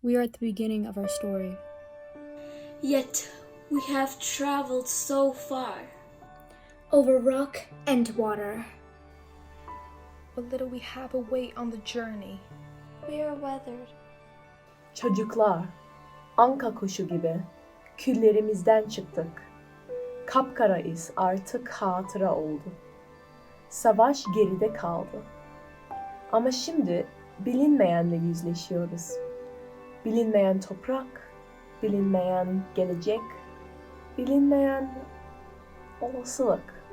We are at the beginning of our story. Yet we have traveled so far. Over rock and water. What little we have await on the journey. We are weathered. Çocuklar, anka kuşu gibi küllerimizden çıktık. Kapkara iz artık hatıra oldu. Savaş geride kaldı. Ama şimdi bilinmeyenle yüzleşiyoruz. Bilinmeyen toprak, bilinmeyen gelecek, bilinmeyen olasılık.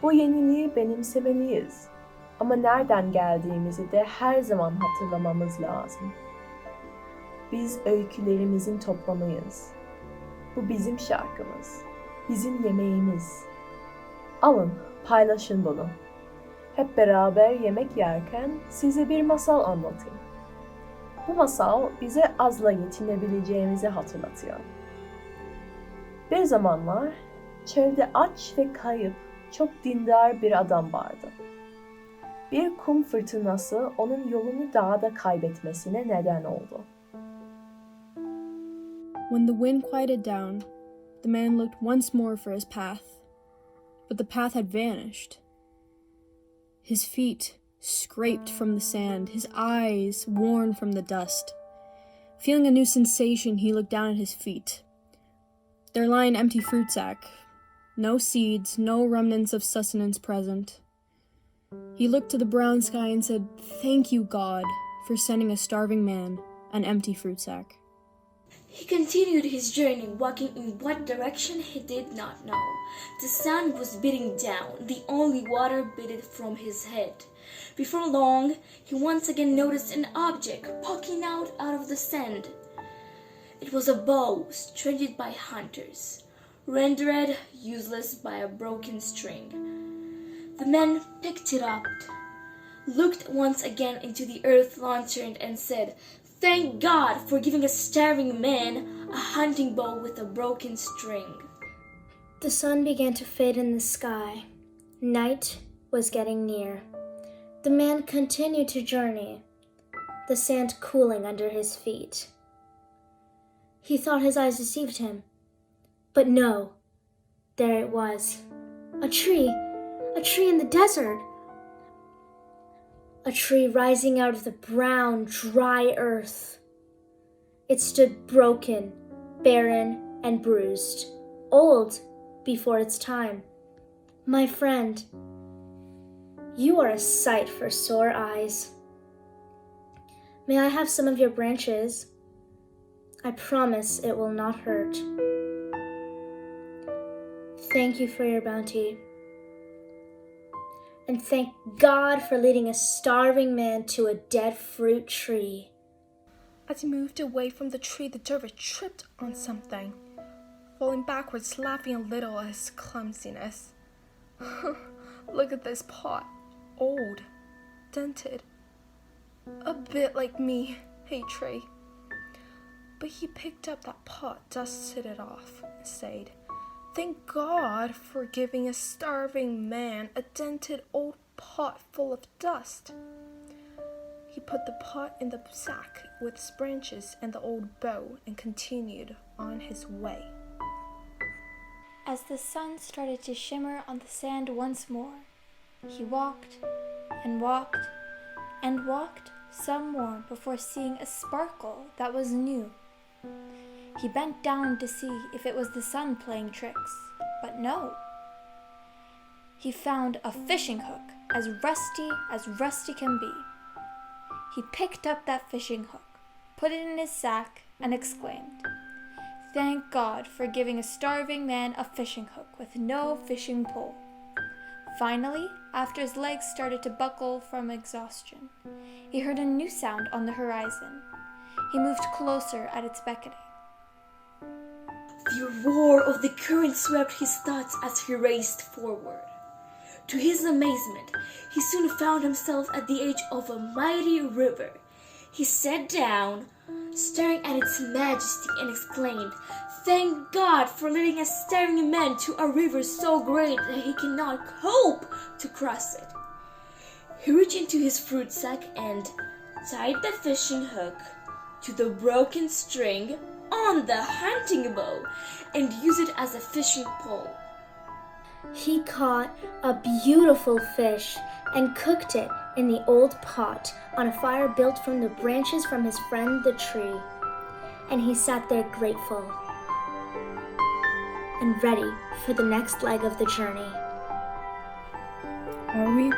Bu yeniliği benimsemeliyiz. Ama nereden geldiğimizi de her zaman hatırlamamız lazım. Biz öykülerimizin toplamıyız. Bu bizim şarkımız, bizim yemeğimiz. Alın, paylaşın bunu. Hep beraber yemek yerken size bir masal anlatayım. Bu masal bize azla yetinebileceğimizi hatırlatıyor. Bir zamanlar çölde aç ve kayıp çok dindar bir adam vardı. Bir kum fırtınası onun yolunu dağda kaybetmesine neden oldu. When the wind quieted down, the man looked once more for his path, but the path had vanished. His feet scraped from the sand, his eyes worn from the dust. Feeling a new sensation, he looked down at his feet. There lay an empty fruit sack. No seeds, no remnants of sustenance present. He looked to the brown sky and said, "Thank you, God, for sending a starving man an empty fruit sack." He continued his journey, walking in what direction he did not know. The sun was beating down, the only water beaded from his head. Before long, he once again noticed an object poking out of the sand. It was a bow stranded by hunters, rendered useless by a broken string. The man picked it up, looked once again into the earth lantern and said, "Thank God for giving a starving man a hunting bow with a broken string." The sun began to fade in the sky. Night was getting near. The man continued to journey, the sand cooling under his feet. He thought his eyes deceived him, but no, there it was. A tree in the desert. A tree rising out of the brown, dry earth. It stood broken, barren, and bruised, old before its time. My friend, you are a sight for sore eyes. May I have some of your branches? I promise it will not hurt. Thank you for your bounty. And thank God for leading a starving man to a dead fruit tree. As he moved away from the tree, the dervish tripped on something, falling backwards, laughing a little at his clumsiness. Look at this pot. Old, dented, a bit like me, hey tree. But he picked up that pot, dusted it off, and said, "Thank God for giving a starving man a dented old pot full of dust." He put the pot in the sack with its branches and the old bow and continued on his way. As the sun started to shimmer on the sand once more, he walked and walked and walked some more before seeing a sparkle that was new. He bent down to see if it was the sun playing tricks, but no. He found a fishing hook as rusty can be. He picked up that fishing hook, put it in his sack, and exclaimed, "Thank God for giving a starving man a fishing hook with no fishing pole." Finally, after his legs started to buckle from exhaustion, he heard a new sound on the horizon. He moved closer at its beckoning. The roar of the current swept his thoughts as he raced forward. To his amazement, he soon found himself at the edge of a mighty river. He sat down, staring at its majesty, and exclaimed, "Thank God for leading a starving man to a river so great that he cannot hope to cross it." He reached into his fruit sack and tied the fishing hook to the broken string on the hunting bow and used it as a fishing pole. He caught a beautiful fish and cooked it in the old pot on a fire built from the branches from his friend the tree. And he sat there grateful and ready for the next leg of the journey. Are we?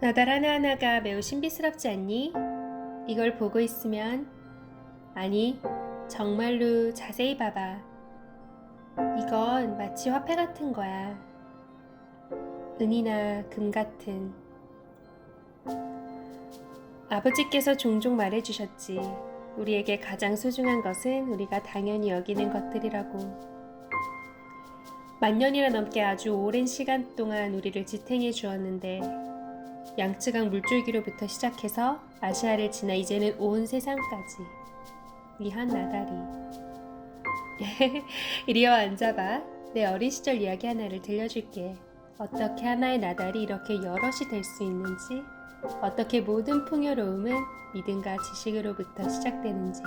나달 하나하나가 매우 신비스럽지 않니? 이걸 보고 있으면, 아니, 정말로 자세히 봐봐. 이건 마치 화폐 같은 거야. 은이나 금 같은. 아버지께서 종종 말해주셨지. 우리에게 가장 소중한 것은 우리가 당연히 여기는 것들이라고. 만년이나 넘게 아주 오랜 시간 동안 우리를 지탱해 주었는데, 양쯔강 물줄기로부터 시작해서 아시아를 지나 이제는 온 세상까지 이 한 나달이. 이리 와 앉아봐. 내 어린 시절 이야기 하나를 들려줄게. 어떻게 하나의 나달이 이렇게 여럿이 될 수 있는지, 어떻게 모든 풍요로움은 믿음과 지식으로부터 시작되는지.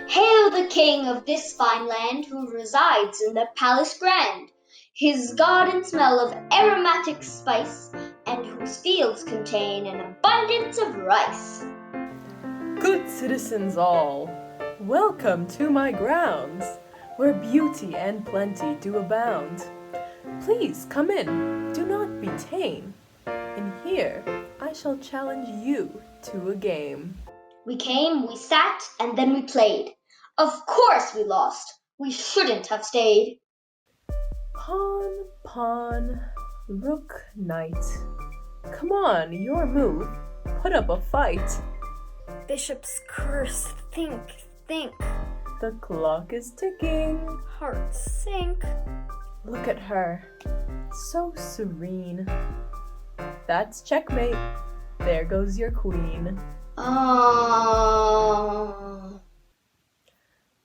Hail the king of this fine land who resides in the palace grand. His gardens smell of aromatic spice, and whose fields contain an abundance of rice. Good citizens all, welcome to my grounds, where beauty and plenty do abound. Please come in, do not be tame, and here I shall challenge you to a game. We came, we sat, and then we played. Of course we lost. We shouldn't have stayed. Pawn, pawn, rook, knight. Come on, your move. Put up a fight. Bishop's curse. Think, think. The clock is ticking. Hearts sink. Look at her. So serene. That's checkmate. There goes your queen.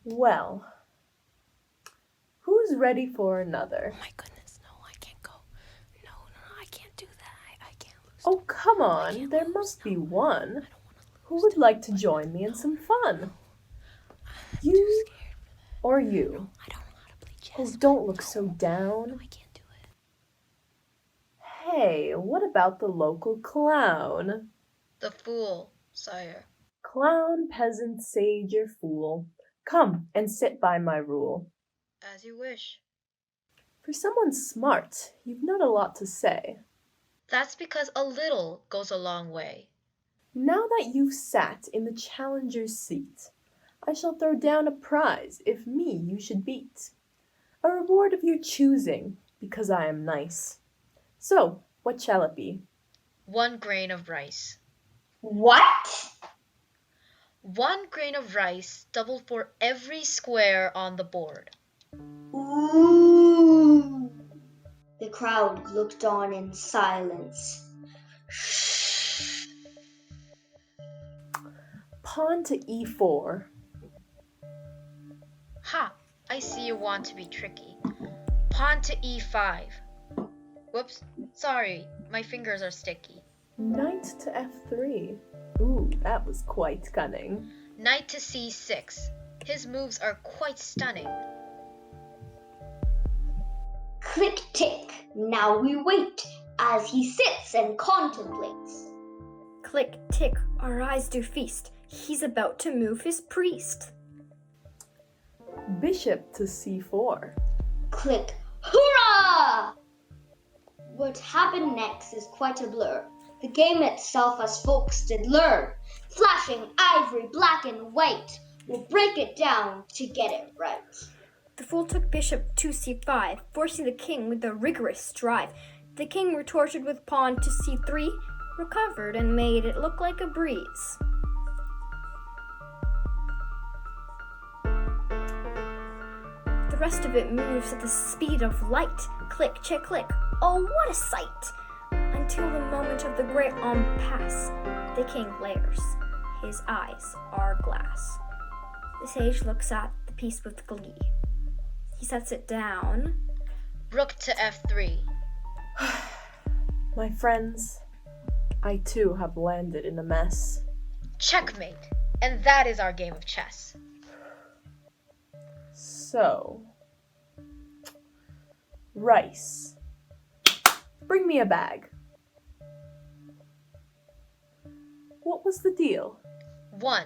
Well, who's ready for another? Oh my goodness, no, I can't go. No, I can't do that. I can't lose. Oh, come on. There must be one. Who would like to join me in some fun? You or you? I don't know how to play chess. Oh, don't look so down. No, I can't do it. Hey, what about the local clown? The fool, sire. Clown, peasant, sage, or fool, come and sit by my rule. As you wish. For someone smart, you've not a lot to say. That's because a little goes a long way. Now that you've sat in the challenger's seat, I shall throw down a prize if me you should beat. A reward of your choosing, because I am nice. So, what shall it be? 1 grain of rice. What? 1 grain of rice doubled for every square on the board. Ooh. The crowd looked on in silence. Pawn to e4. Ha! I see you want to be tricky. Pawn to e5. Whoops, sorry, my fingers are sticky. Knight to f3. Ooh, that was quite cunning. Knight to c6. His moves are quite stunning. Click tick. Now we wait as he sits and contemplates. Click, tick, our eyes do feast. He's about to move his priest. Bishop to c4. Click. Hurrah! What happened next is quite a blur. The game itself, as folks did learn, flashing ivory, black and white, we'll break it down to get it right. The fool took bishop to c5, forcing the king with a rigorous drive. The king retorted with pawn to c3, recovered and made it look like a breeze. The rest of it moves at the speed of light. Click, check, click. Oh, what a sight! Until the moment of the great pass, the king glares. His eyes are glass. The sage looks at the piece with glee. He sets it down. Rook to f3. My friends, I too have landed in a mess. Checkmate. And that is our game of chess. So, rice. Bring me a bag. What was the deal? 1.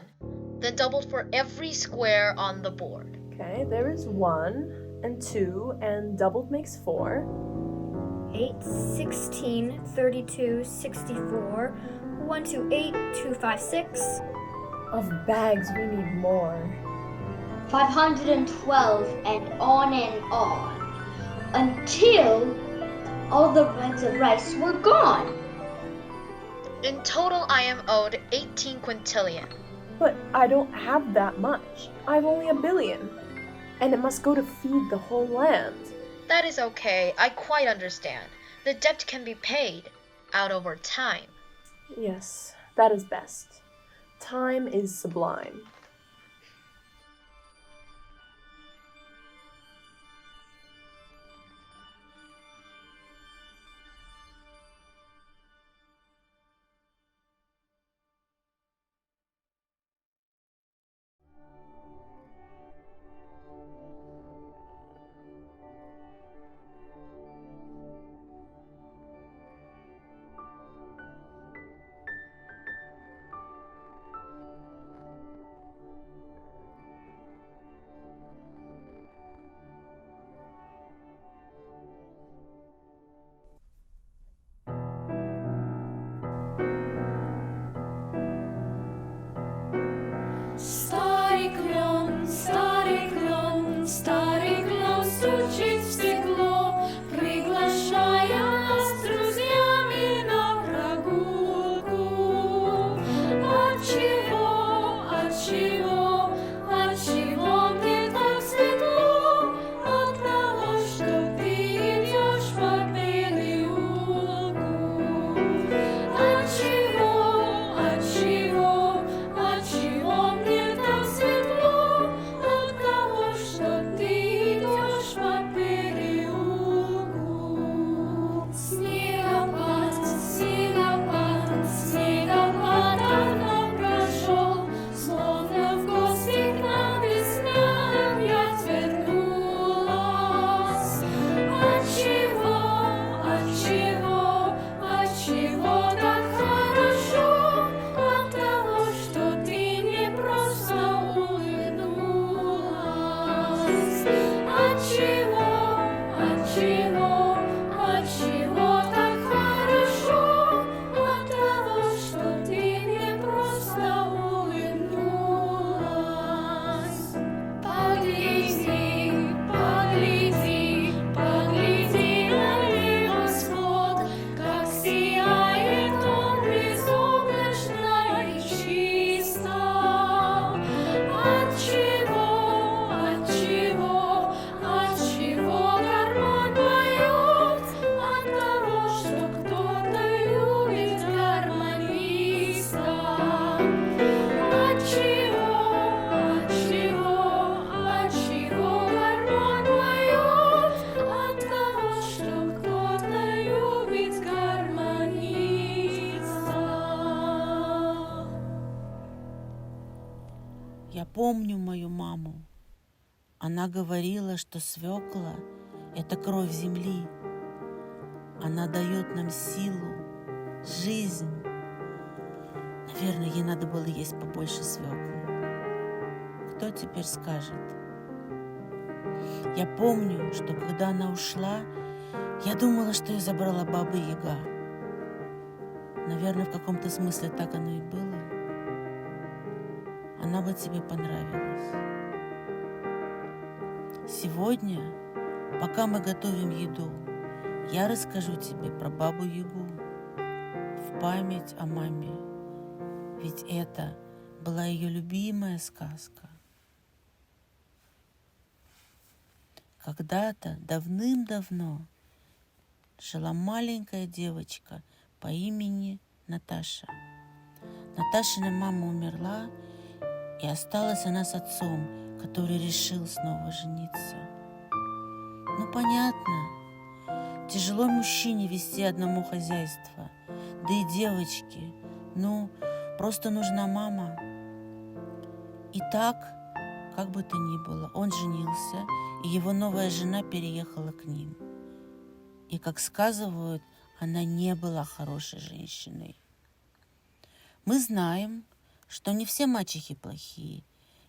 Then doubled for every square on the board. Okay, there is 1 and 2, and doubled makes 4. 8, 16, 32, 64, 128, 256. Of bags, we need more. 512 and on until all the bags of rice were gone. In total, I am owed 18 quintillion. But I don't have that much. I've only 1 billion. And it must go to feed the whole land. That is okay. I quite understand. The debt can be paid out over time. Yes, that is best. Time is sublime. Я помню мою маму. Она говорила, что свекла – это кровь земли. Она дает нам силу, жизнь. Наверное, ей надо было есть побольше свеклы. Кто теперь скажет? Я помню, что когда она ушла, я думала, что ее забрала Баба Яга. Наверное, в каком-то смысле так оно и было. Она бы тебе понравилась. Сегодня, пока мы готовим еду, я расскажу тебе про Бабу Ягу в память о маме. Ведь это была ее любимая сказка. Когда-то, давным-давно, жила маленькая девочка по имени Наташа. Наташина мама умерла, и осталась она с отцом, который решил снова жениться. Ну, понятно, тяжело мужчине вести одному хозяйство, да и девочке, просто нужна мама. И так, как бы то ни было, он женился, и его новая жена переехала к ним. И, как сказывают, она не была хорошей женщиной. Мы знаем, что не все мачехи плохие.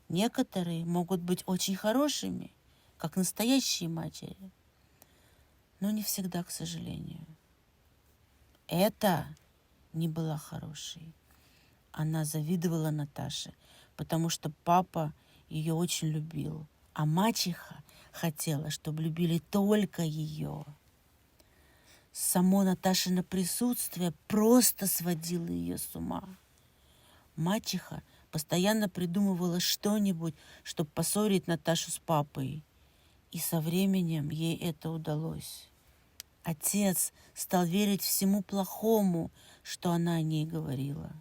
Некоторые могут быть очень хорошими, как настоящие матери. но не всегда, к сожалению. Это не была хорошей. Она завидовала Наташе, потому что папа ее очень любил, а мачеха хотела, чтобы любили только ее. Само Наташино присутствие просто сводило ее с ума. Мачеха постоянно придумывала что-нибудь, чтобы поссорить Наташу с папой. И со временем ей это удалось. Отец стал верить всему плохому, что она о ней говорила.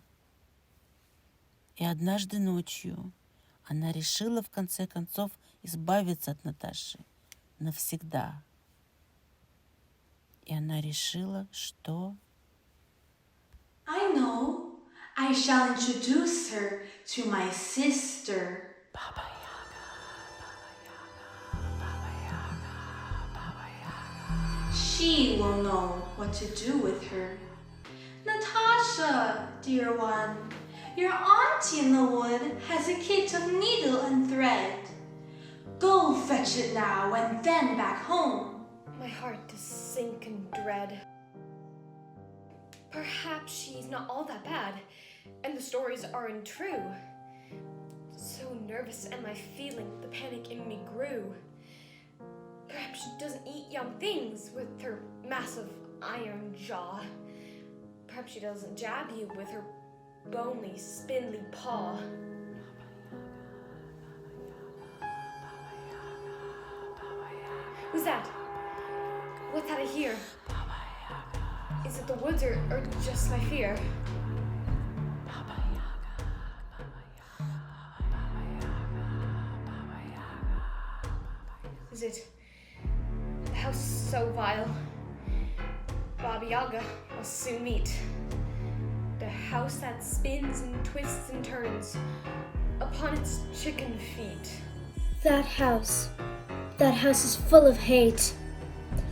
И однажды ночью она решила в конце концов избавиться от Наташи навсегда. И она решила, что... I know. I shall introduce her to my sister. Baba Yaga. She will know what to do with her. Natasha, dear one, your auntie in the wood has a kit of needle and thread. Go fetch it now and then back home. My heart does sink in dread. Perhaps she's not all that bad, and the stories aren't true. So nervous am I feeling, the panic in me grew. Perhaps she doesn't eat young things with her massive iron jaw. Perhaps she doesn't jab you with her bony, spindly paw. Who's that? What's that I hear? Is it the woods or just my fear? Is it the house so vile? Baba Yaga will soon meet. The house that spins and twists and turns upon its chicken feet. That house is full of hate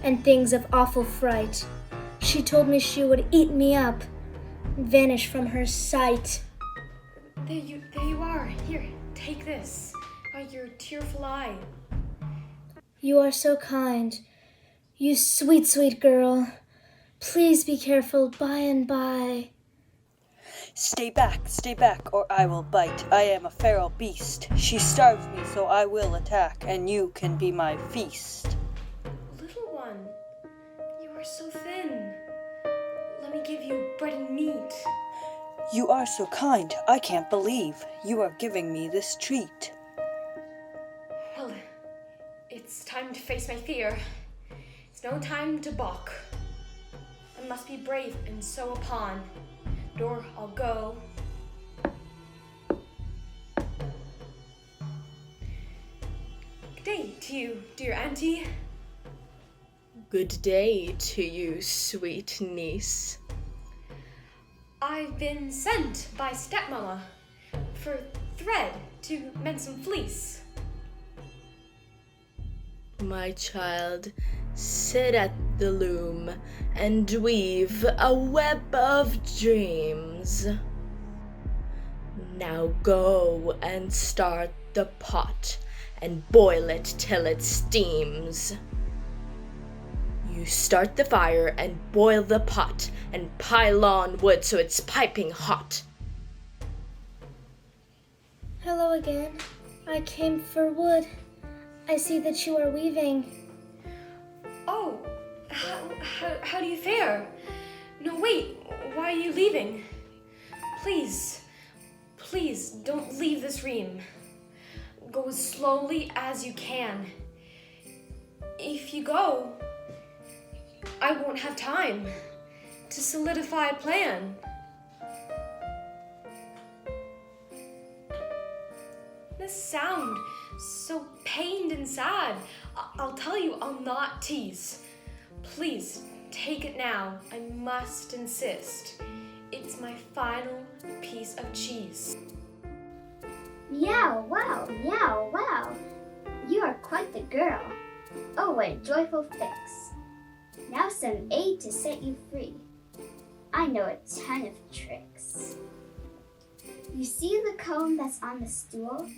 and things of awful fright. She told me she would eat me up, vanish from her sight. There you are. Here, take this. By your tearful eye. You are so kind. You sweet, sweet girl. Please be careful by and by. Stay back, or I will bite. I am a feral beast. She starves me, so I will attack, and you can be my feast. Little one, you are so thin. Let me give you bread and meat. You are so kind. I can't believe you are giving me this treat. Well, it's time to face my fear. It's no time to balk. I must be brave, and so upon door I'll go. Good day to you, dear auntie. Good day to you, sweet niece. I've been sent by stepmama for thread to mend some fleece. My child, sit at the loom and weave a web of dreams. Now go and start the pot and boil it till it steams. You start the fire and boil the pot and pile on wood so it's piping hot. Hello again. I came for wood. I see that you are weaving. Oh, how do you fare? No, wait, why are you leaving? Please, don't leave this ream. Go as slowly as you can. If you go, I won't have time to solidify a plan. The sound, so pained and sad. I'll tell you, I'll not tease. Please, take it now. I must insist. It's my final piece of cheese. Yow, wow, yow, wow. You are quite the girl. Oh, what a joyful fix. Now some aid to set you free. I know a ton of tricks. You see the comb that's on the stool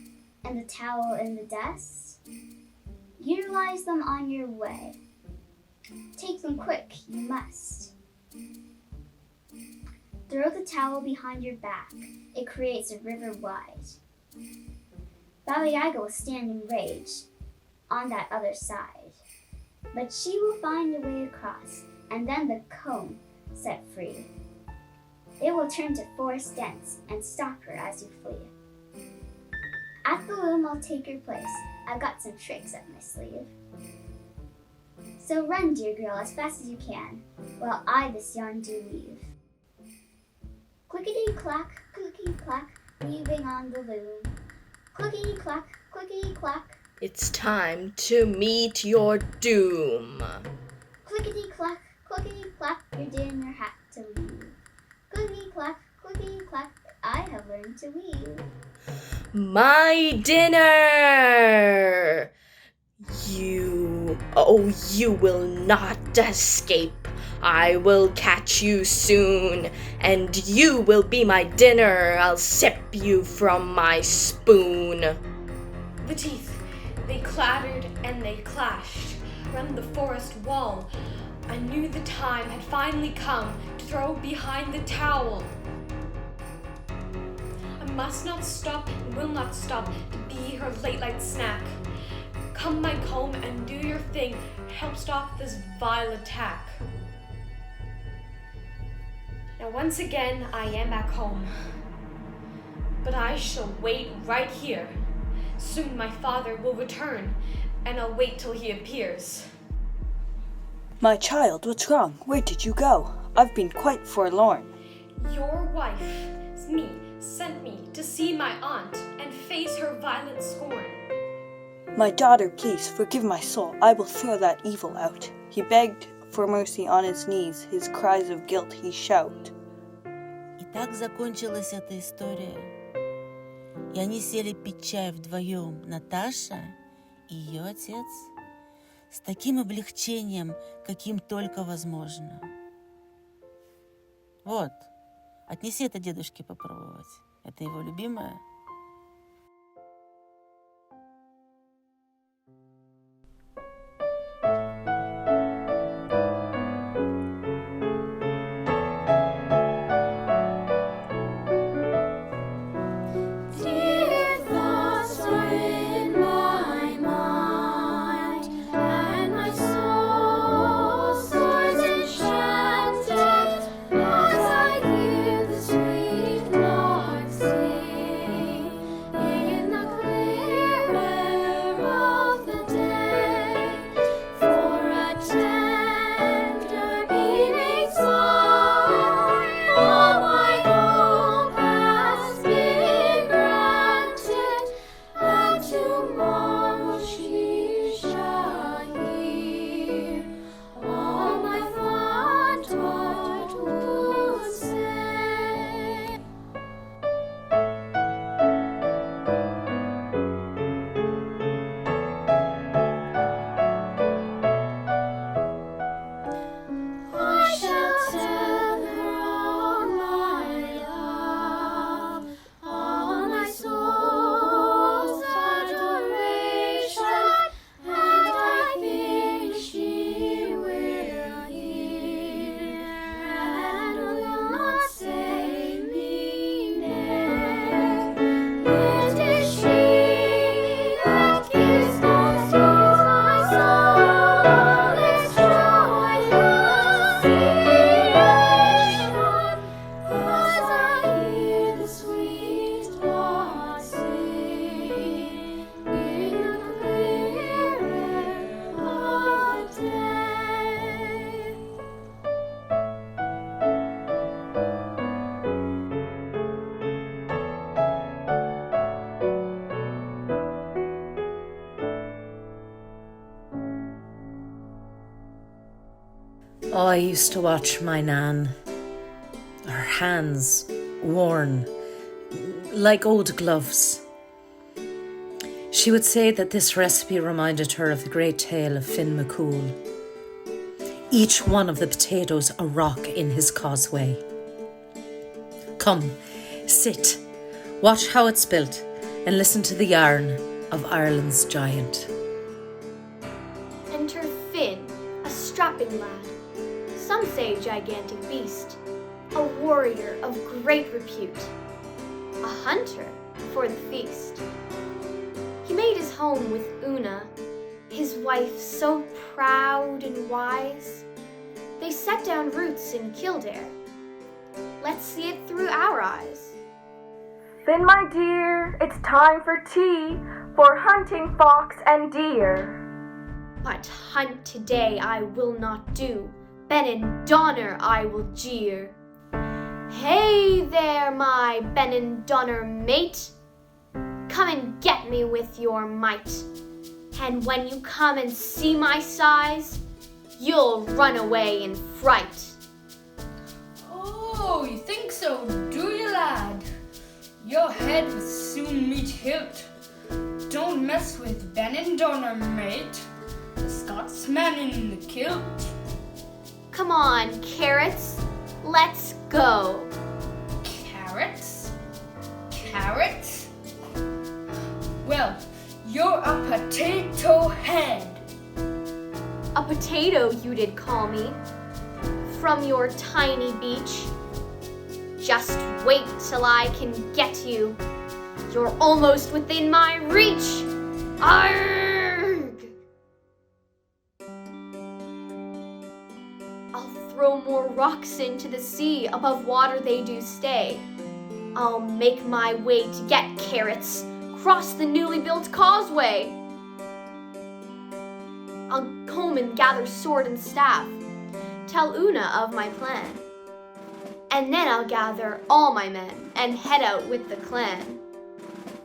and the towel in the desk? Utilize them on your way. Take them quick, you must. Throw the towel behind your back. It creates a river wide. Baba Yaga will stand in rage on that other side. But she will find a way across, and then the comb set free. It will turn to forest dents and stop her as you flee. At the loom I'll take your place. I've got some tricks up my sleeve. So run, dear girl, as fast as you can, while I this yarn do weave. Clickety-clack, clickety-clack, weaving on the loom. Clickety-clack, clickety-clack. It's time to meet your doom. Clickety-clack, clickety-clack, your dinner hat to leave. Clickety-clack, clickety-clack, I have learned to weave. My dinner! You will not escape. I will catch you soon, and you will be my dinner. I'll sip you from my spoon. The teeth, they clattered and they clashed round the forest wall. I knew the time had finally come to throw behind the towel. I must not stop and will not stop to be her late night snack. Come, my comb, and do your thing. Help stop this vile attack. Now once again I am back home. But I shall wait right here. Soon my father will return, and I'll wait till he appears. My child, what's wrong? Where did you go? I've been quite forlorn. Your wife, me, sent me to see my aunt and face her violent scorn. My daughter, please forgive my soul. I will throw that evil out. He begged for mercy on his knees. His cries of guilt he shout. И так закончилась эта история. И они сели пить чай вдвоем, Наташа и ее отец, с таким облегчением, каким только возможно. Вот, отнеси это дедушке попробовать. Это его любимое. I used to watch my Nan. Her hands worn like old gloves. She would say that this recipe reminded her of the great tale of Finn McCool. Each one of the potatoes a rock in his causeway. Come, sit, watch how it's built, and listen to the yarn of Ireland's giant. Enter Finn, a strapping lad, some say gigantic beast, a warrior of great repute, a hunter for the feast. He made his home with Una, his wife so proud and wise. They set down roots in Kildare. Let's see it through our eyes. Finn, my dear, it's time for tea, for hunting fox and deer. But hunt today I will not do, Ben and Donner I will jeer. Hey there, my Ben and Donner mate, come and get me with your might. And when you come and see my size, you'll run away in fright. Oh, you think so, do you, lad? Your head will soon meet hilt. Don't mess with Ben and Donner, mate. The Scotsman in the kilt. Come on, carrots, let's go. Carrots? Carrots? Well, you're a potato head. A potato you did call me, from your tiny beach. Just wait till I can get you. You're almost within my reach. Arrgh! I'll throw more rocks into the sea, above water they do stay. I'll make my way to get carrots, cross the newly built causeway. I'll comb and gather sword and staff, tell Una of my plan. And then I'll gather all my men and head out with the clan.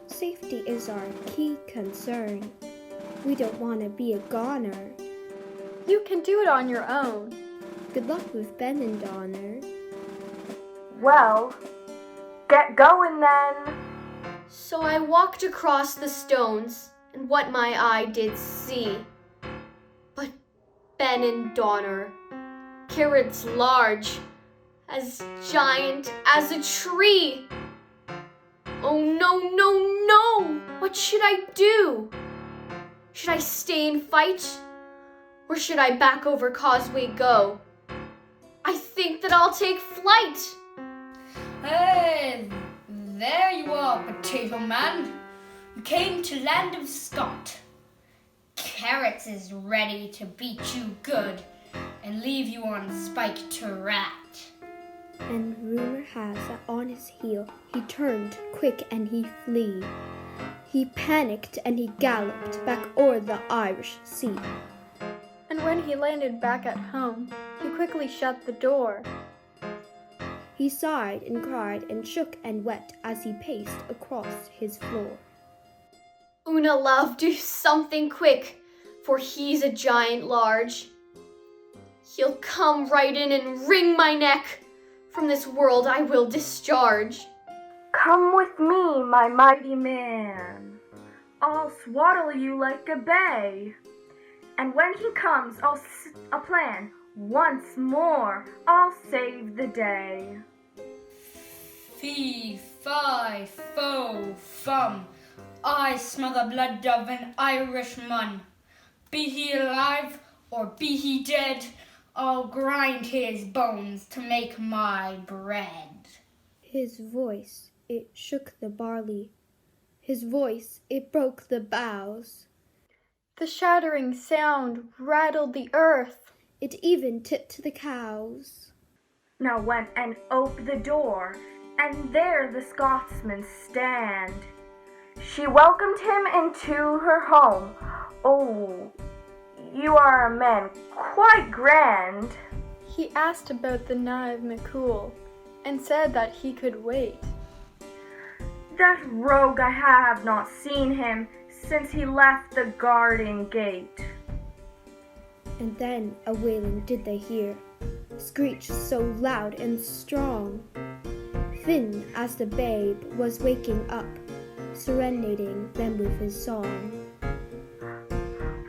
Safety is our key concern. We don't want to be a goner. You can do it on your own. Good luck with Ben and Donner. Well, get going then. So I walked across the stones, and what my eye did see. But Ben and Donner, carrots large, as giant as a tree. Oh no, no, no! What should I do? Should I stay and fight? Or should I back over causeway go? I think that I'll take flight. Hey, there you are, potato man. You came to land of Scott. Carrots is ready to beat you good and leave you on spike to rat. And rumor has that on his heel he turned quick and he flee. He panicked and he galloped back o'er the Irish Sea. And when he landed back at home, he quickly shut the door. He sighed and cried and shook and wept as he paced across his floor. Una, love, do something quick, for he's a giant large. He'll come right in and wring my neck. From this world I will discharge. Come with me, my mighty man. I'll swaddle you like a bay. And when he comes, I'll plan once more. I'll save the day. Fee, fi, fo, fum. I smell the blood of an Irishman. Be he alive or be he dead, I'll grind his bones to make my bread. His voice, it shook the barley. His voice, it broke the boughs. The shattering sound rattled the earth. It even tipped the cows. Now went and ope the door, and there the Scotsmen stand. She welcomed him into her home. Oh, you are a man quite grand. He asked about the Nive McCool, and said that he could wait. That rogue, I have not seen him since he left the garden gate. And then a wailing did they hear, screech so loud and strong. Finn, as the babe was waking up, serenading them with his song.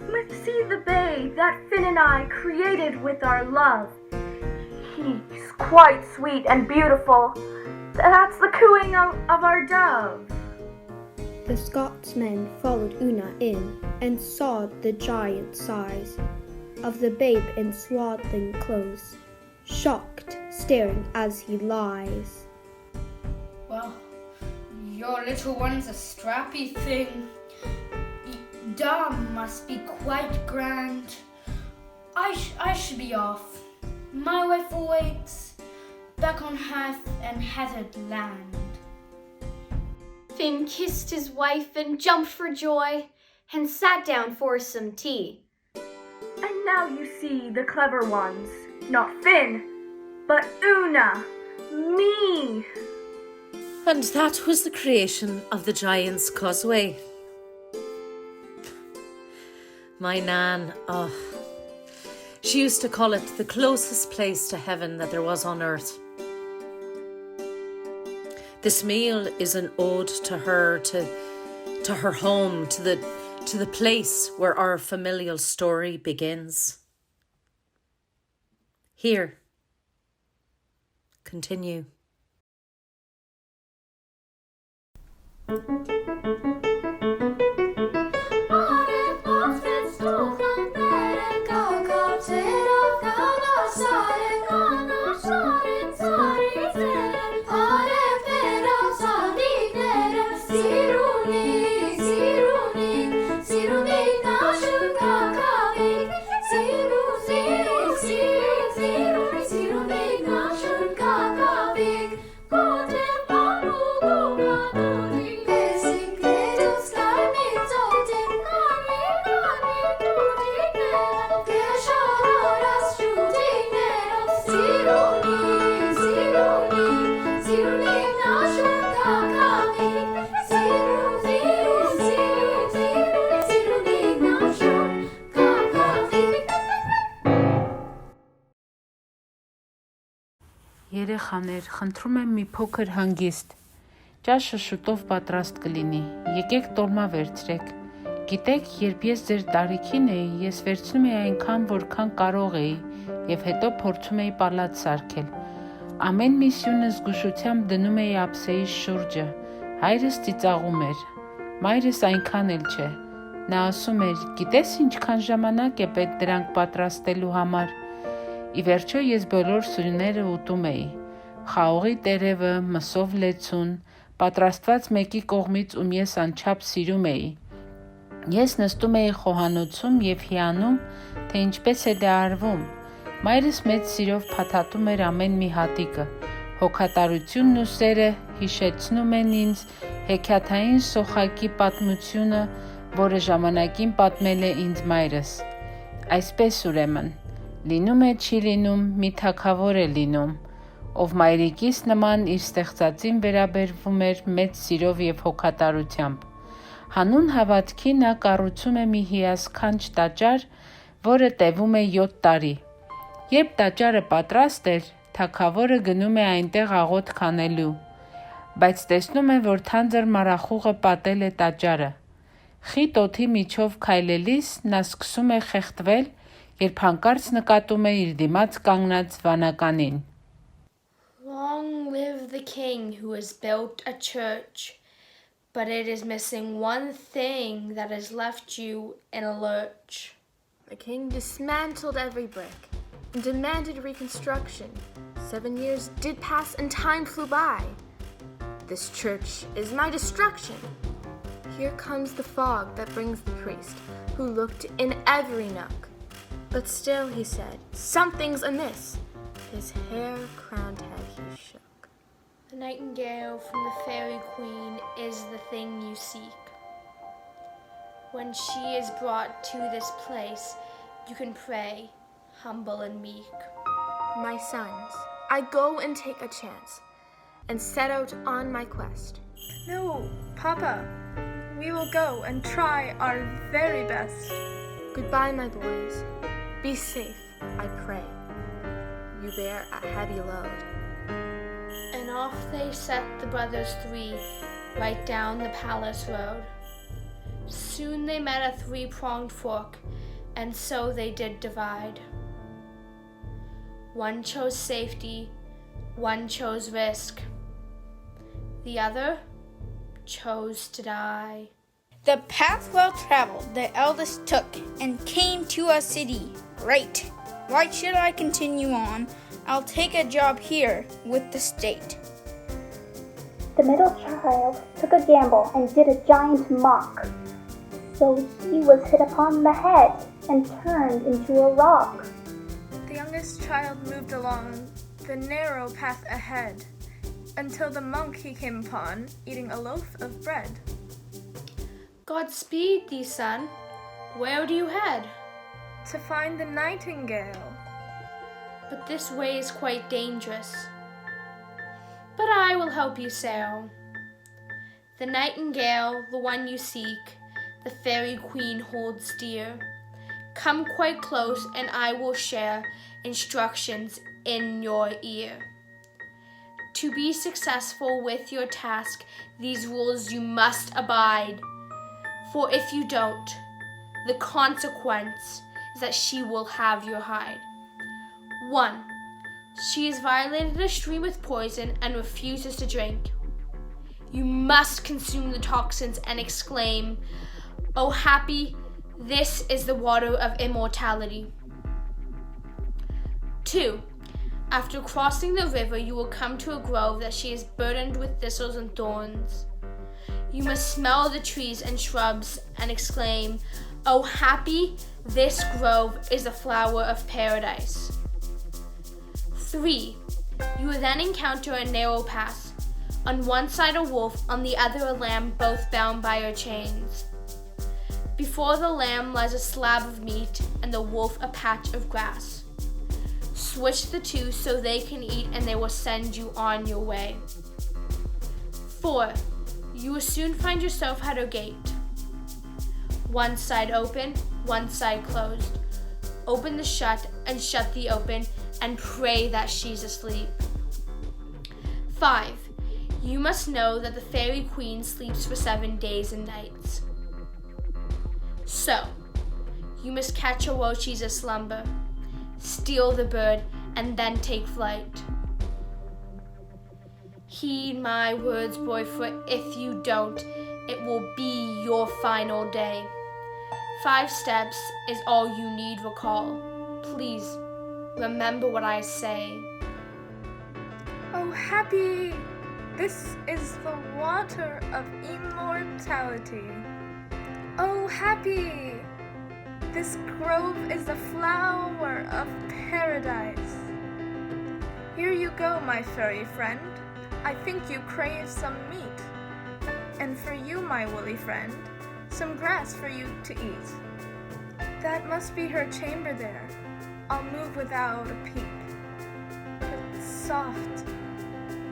Let's see the babe that Finn and I created with our love. He's quite sweet and beautiful. That's the cooing of our dove. The Scotsmen followed Una in and saw the giant size. of the babe in swaddling clothes, shocked, staring as he lies. Well, your little one's a strappy thing. Dom must be quite grand. I should be off. My wife awaits back on heath and heathered land. Finn kissed his wife and jumped for joy and sat down for some tea. And now you see the clever ones, not Finn, but Una, me. And that was the creation of the Giant's Causeway. My Nan, she used to call it the closest place to heaven that there was on earth. This meal is an ode to her, to her home, to the place where our familial story begins. Here, continue. Երեխաներ, խնդրում եմ մի փոքր հանգիստ։ Ճաշը շուտով պատրաստ կլինի։ Եկեք տոլմա վերցրեք։ Գիտեք, երբ ես ձեր տարիքին էի, ես վերցնում էի այնքան, որքան կարող էի, եւ հետո փորձում էի պալատ սարքել։ Ամեն մի սյունը զգուշությամբ դնում էի ափսեի շուրջը։ Հայրս ծիծաղում էր։ Մայրս այնքան էլ չէ։ Նա ասում էր. «Գիտես ինչքան ժամանակ է պետք դրանք պատրաստելու համար»։ Ի վերջո ես բոլոր սյունները ուտում էի։ Խաղողի տերևը, մսով լեցուն, պատրաստված մեկի կողմից, ում ես անչափ սիրում էի։ Ես նստում էի խոհանոցում եւ հիանում, թե ինչպես է դա արվում։ Մայրս մեծ սիրով փաթաթում էր ամեն մի հատիկը։ Հոգատարությունն ու սերը հիշեցնում են ինձ հեքիաթային սոխակի պատմությունը, որը ժամանակին պատմել է ինձ մայրս։ Այսպես ուրեմն, լինում է չի լինում, մի թագավոր է լինում, ով մայրիկիս նման իր ստեղծածին վերաբերվում էր մեծ սիրով եւ հոգատարությամբ։ Հանուն հավատքի նա կառուցում է մի հիասքանչ տաճար, որը տևում է 7 տարի։ Երբ տաճարը պատրաստ էր, թագավորը գնում է այնտեղ աղոթ քանելու, բայց տեսնում է, որ թանձր մառախուղը պատել է տաճարը։ Խիտ օդի միջով քայլելիս նա սկսում է խեղդվել, երբ հանկարծ նկատում է իր դիմաց կանգնած վանականին։ Long live the king who has built a church, but it is missing one thing that has left you in a lurch. The king dismantled every brick and demanded reconstruction. 7 years did pass and time flew by. This church is my destruction. Here comes the fog that brings the priest, who looked in every nook. But still, he said, something's amiss. His hair-crowned head he shook. The nightingale from the fairy queen is the thing you seek. When she is brought to this place, you can pray, humble and meek. My sons, I go and take a chance, and set out on my quest. No, Papa. We will go and try our very best. Goodbye, my boys. Be safe, I pray. You bear a heavy load. And off they set, the brothers three, right down the palace road. Soon they met a three-pronged fork, and so they did divide. One chose safety, one chose risk. The other chose to die. The path well traveled the eldest took, and came to a city. Right. Why should I continue on? I'll take a job here with the state. The middle child took a gamble and did a giant mock. So he was hit upon the head and turned into a rock. The youngest child moved along the narrow path ahead, until the monk he came upon eating a loaf of bread. Godspeed thee, son. Where do you head? To find the nightingale. But this way is quite dangerous. But I will help you sail. The nightingale, the one you seek, the fairy queen holds dear. Come quite close and I will share instructions in your ear. To be successful with your task, these rules you must abide. For if you don't, the consequence is that she will have your hide. 1. She has violated a stream with poison and refuses to drink. You must consume the toxins and exclaim, "Oh happy, this is the water of immortality." 2. After crossing the river, you will come to a grove that she is burdened with thistles and thorns. You must smell the trees and shrubs and exclaim, "Oh happy, this grove is the flower of paradise." 3. You will then encounter a narrow path. On one side a wolf, on the other a lamb, both bound by her chains. Before the lamb lies a slab of meat, and the wolf a patch of grass. Switch the two so they can eat, and they will send you on your way. 4. You will soon find yourself at her gate. One side open, one side closed. Open the shut and shut the open, and pray that she's asleep. 5. You must know that the fairy queen sleeps for 7 days and nights. So, you must catch her while she's aslumber, steal the bird, and then take flight. Heed my words, boy, for if you don't, it will be your final day. 5 steps is all you need recall. Please, remember what I say. Oh happy, this is the water of immortality. Oh happy, this grove is the flower of paradise. Here you go, my fairy friend. I think you crave some meat. And for you, my woolly friend, some grass for you to eat. That must be her chamber there. I'll move without a peep. But soft,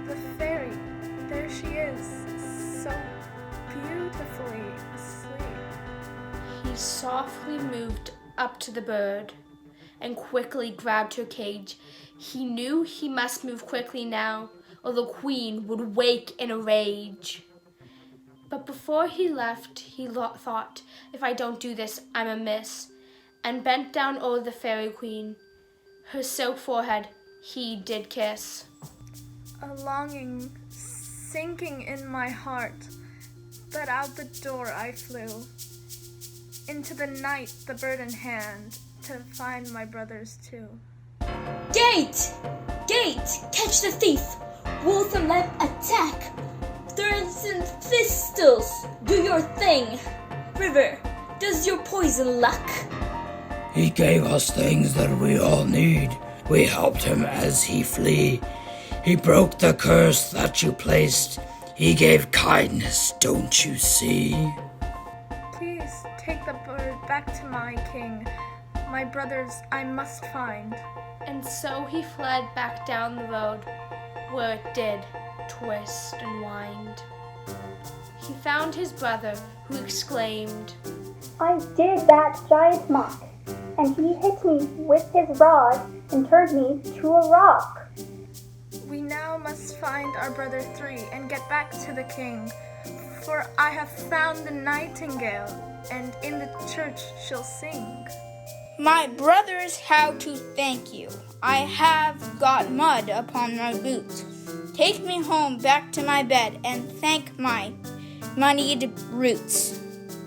the fairy, there she is, so beautifully asleep. He softly moved up to the bird and quickly grabbed her cage. He knew he must move quickly now, or the queen would wake in a rage. But before he left, he thought, if I don't do this, I'm amiss, and bent down o'er the fairy queen. Her silk forehead he did kiss. A longing sinking in my heart, but out the door I flew, into the night, the bird in hand, to find my brothers too. Gate! Gate! Catch the thief! Wolf and lamb attack! Thorns and thistles, do your thing! River, does your poison luck? He gave us things that we all need. We helped him as he flee. He broke the curse that you placed. He gave kindness, don't you see? Please take the bird back to my king. My brothers I must find. And so he fled back down the road, where it did twist and wind. He found his brother, who exclaimed, I did that giant mock, and he hit me with his rod and turned me to a rock. We now must find our brother 3 and get back to the king, for I have found the nightingale, and in the church she'll sing. My brothers, how to thank you. I have got mud upon my boots. Take me home back to my bed and thank my moneyed roots.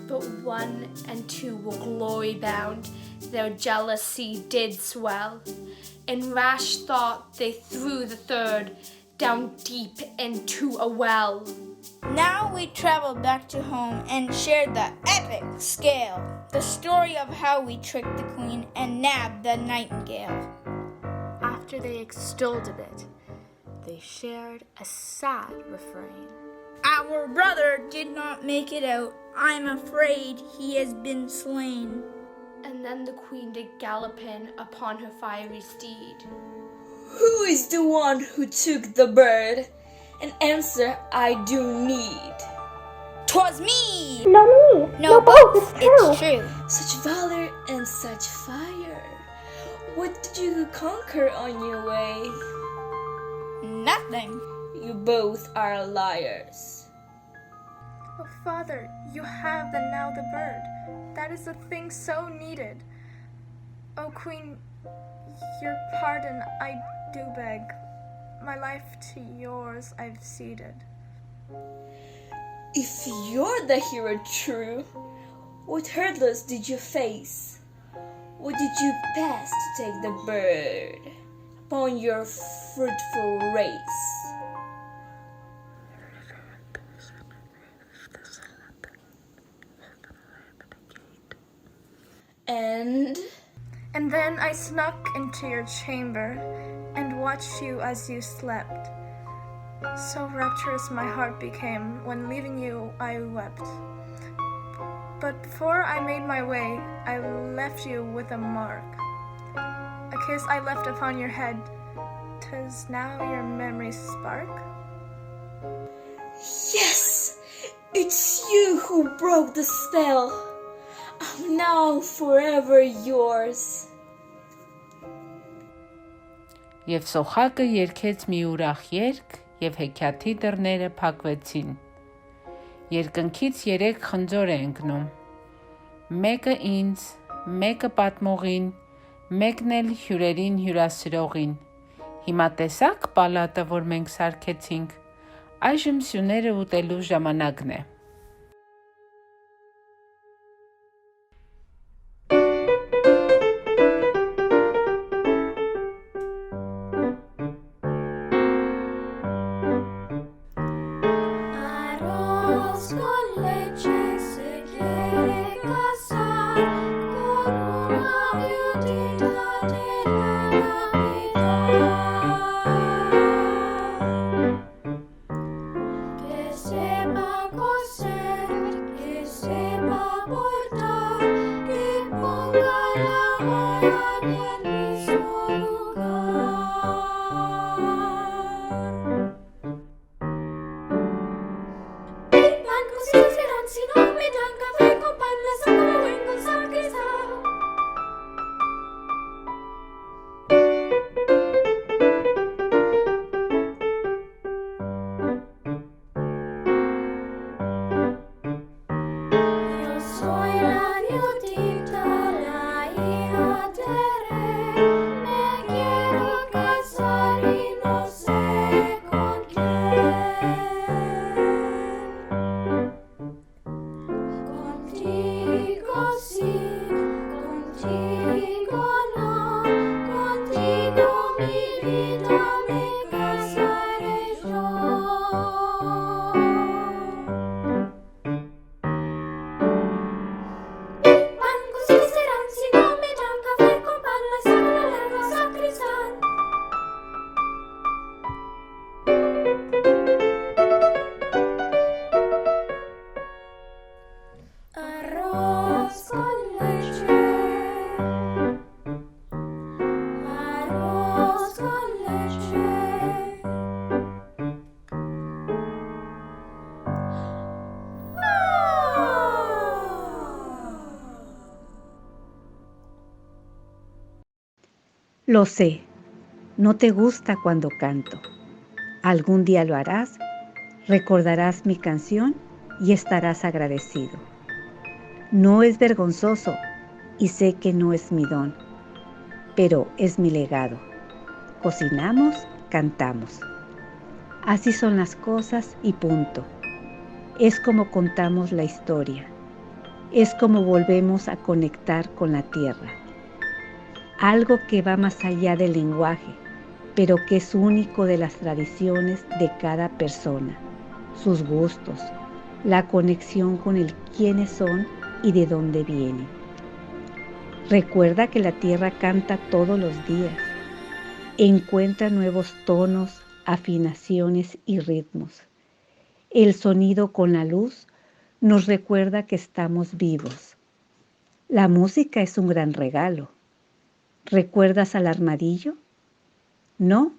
But 1 and 2 were glory bound, their jealousy did swell. In rash thought they threw the 3rd down deep into a well. Now we traveled back to home and shared the epic scale, the story of how we tricked the queen and nabbed the nightingale. After they extolled a bit, they shared a sad refrain. Our brother did not make it out. I'm afraid he has been slain. And then the queen did gallop in upon her fiery steed. Who is the one who took the bird? An answer I do need. 'Twas me! No, me! No, both! It's true. Such valor and such fire. What did you conquer on your way? Nothing. You both are liars. Oh, Father, you have now the bird. That is a thing so needed. Oh, Queen, your pardon I do beg. My life to yours I've ceded. If you're the hero true, what hurdles did you face? What did you pass to take the bird upon your fruitful race? And then I snuck into your chamber and watched you as you slept. So rapturous my heart became, when leaving you I wept. But before I made my way, I left you with a mark. A kiss I left upon your head. 'Tis now your memories spark? Yes! It's you who broke the spell. I'm now forever yours. Եվ սոխակը երգեց մի ուրախ երգ, եւ հեքիաթի դռները փակվեցին։ Երկնքից 3 խնձոր է ընկնում։ Մեկը ինձ, մեկը պատմողին, մեկն էլ հյուրերին հյուրասիրողին։ Հիմա տեսաք պալատը, որ մենք սարքեցինք։ Այժմ սյուները ուտելու ժամանակն է։ Arroz con leche se quiere casar con una viudita de la Navidad. Que sepa coser, que sepa bordar, que ponga la olla en el mismo lugar. Si no me dan café con pan, les saco la lengua en sacristán. Yo soy la viudita, la hija de rey. Me quiero casar y no sé con quién. Contigo sí, contigo no, contigo mi vida me casaré yo. Bancos que serán si no me dan café con pan, les saco la lengua a sacristán. Arroz con leche. Arroz con leche. Lo sé, no te gusta cuando canto. Algún día lo harás, recordarás mi canción y estarás agradecido. No es vergonzoso y sé que no es mi don, pero es mi legado. Cocinamos, cantamos. Así son las cosas y punto. Es como contamos la historia. es como volvemos a conectar con la tierra. Algo que va más allá del lenguaje, pero que es único de las tradiciones de cada persona, sus gustos, la conexión con el quiénes son y de dónde vienen. Recuerda que la tierra canta todos los días, encuentra nuevos tonos, afinaciones y ritmos. El sonido con la luz nos recuerda que estamos vivos. La música es un gran regalo. ¿Recuerdas al armadillo? ¿No?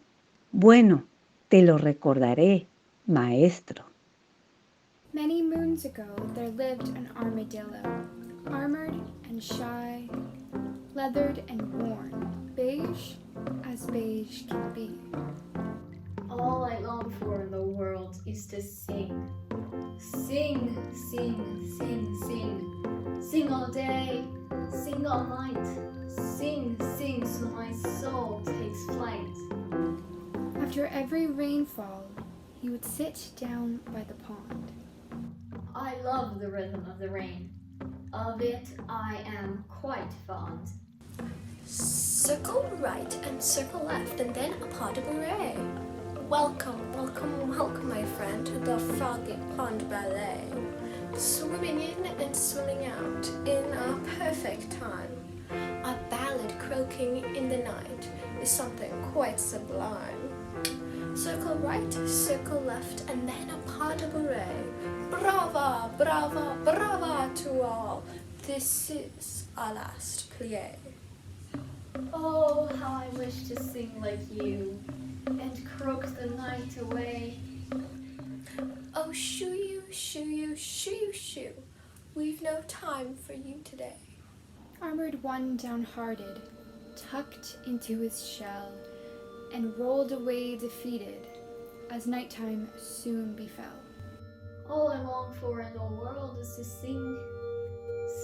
Bueno, te lo recordaré, maestro. Many moons ago there lived an armadillo, armored and shy, leathered and worn, beige as beige can be. All I long for in the world is to sing. Sing, sing, sing, sing. Sing all day, sing all night. Sing, sing, so my soul takes flight. After every rainfall, he would sit down by the pond. I love the rhythm of the rain. Of it I am quite fond. Circle right and circle left, and then a pas de bourrée. Welcome, welcome, welcome, my friend, to the Froggy Pond Ballet. Swimming in and swimming out in a perfect time. A ballad croaking in the night is something quite sublime. Circle right, circle left, and then a pas de bourrée. Brava, brava, brava to all. This is our last plié. Oh, how I wish to sing like you and croak the night away. Oh, shoo you, shoo you, shoo you, shoo. We've no time for you today. Armored one downhearted, tucked into his shell, and rolled away defeated, as nighttime soon befell. All I long for in the world is to sing.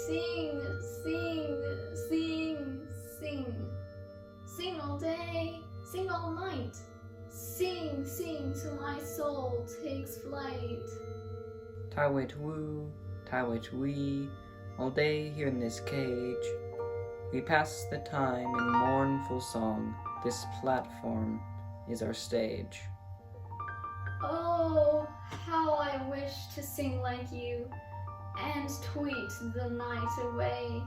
Sing, sing, sing, sing. Sing all day, sing all night. Sing, sing, so my soul takes flight. Taiwei Wu, Taiwei Wee, all day here in this cage. We pass the time in mournful song. This platform is our stage. Oh, how I wish to sing like you and tweet the night away.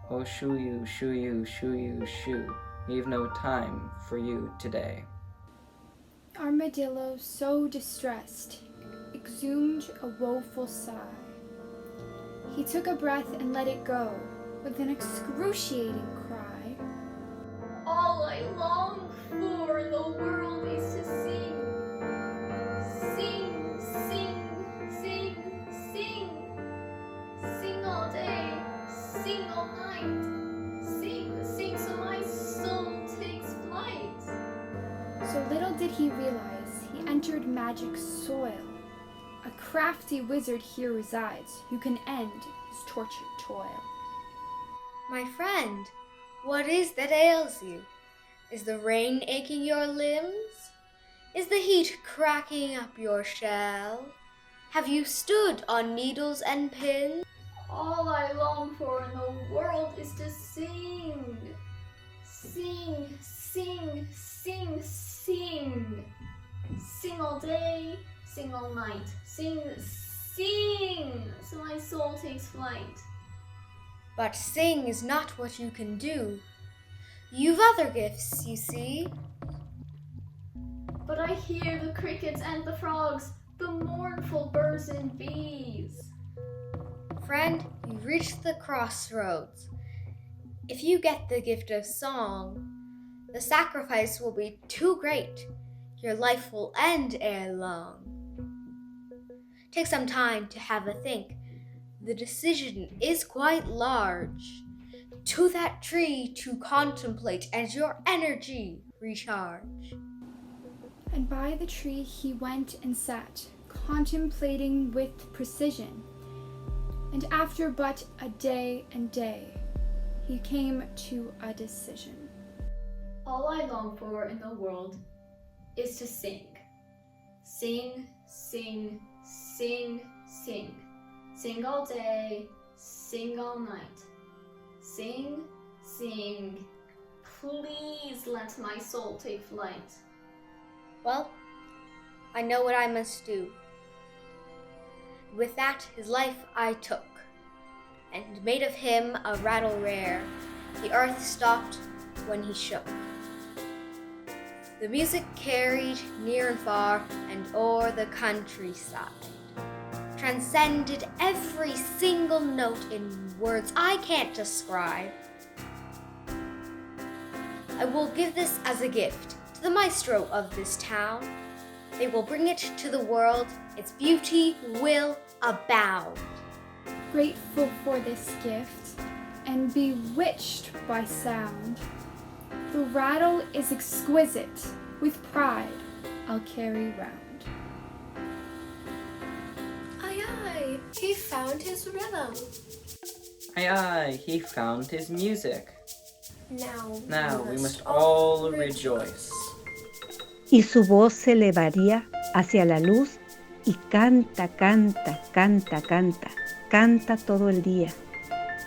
Oh, shoo you, shoo you, shoo you, shoo. We've no time for you today. Armadillo, so distressed, exhumed a woeful sigh. He took a breath and let it go with an excruciating cry. All I long for in the world is to sing. Sing, sing, sing, sing. Sing all day, sing all night. Sing, sing, so my soul takes flight. So little did he realize he entered magic soil. A crafty wizard here resides who can end his tortured toil. My friend, what is that ails you? Is the rain aching your limbs? Is the heat cracking up your shell? Have you stood on needles and pins? All I long for in the world is to sing. Sing, sing, sing, sing. Sing all day, sing all night. Sing, sing, so my soul takes flight. But sing is not what you can do. You've other gifts, you see. But I hear the crickets and the frogs, the mournful birds and bees. Friend, you've reached the crossroads. If you get the gift of song, the sacrifice will be too great. Your life will end ere long. Take some time to have a think. The decision is quite large. To that tree to contemplate and your energy recharge. And by the tree he went and sat, contemplating with precision. And after but a day and day, he came to a decision. All I long for in the world is to sing. Sing, sing, sing, sing. Sing all day, sing all night. Sing, sing. Please let my soul take flight. Well, I know what I must do. With that his life I took, and made of him a rattle rare. The earth stopped when he shook. The music carried near and far, and o'er the countryside, transcended every single note in words I can't describe. I will give this as a gift to the maestro of this town. They will bring it to the world, its beauty will abound. Grateful for this gift, and bewitched by sound. The rattle is exquisite, with pride I'll carry round. Aye, aye, he found his rhythm. Aye, aye, he found his music. Now we must all rejoice. Y su voz se elevaría hacia la luz y canta, canta, canta, canta, canta todo el día,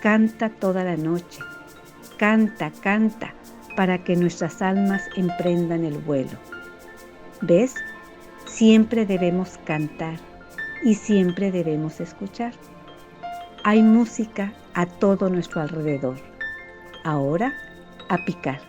canta toda la noche, canta, canta, para que nuestras almas emprendan el vuelo. ¿Ves? Siempre debemos cantar y siempre debemos escuchar. Hay música a todo nuestro alrededor. Ahora, a picar.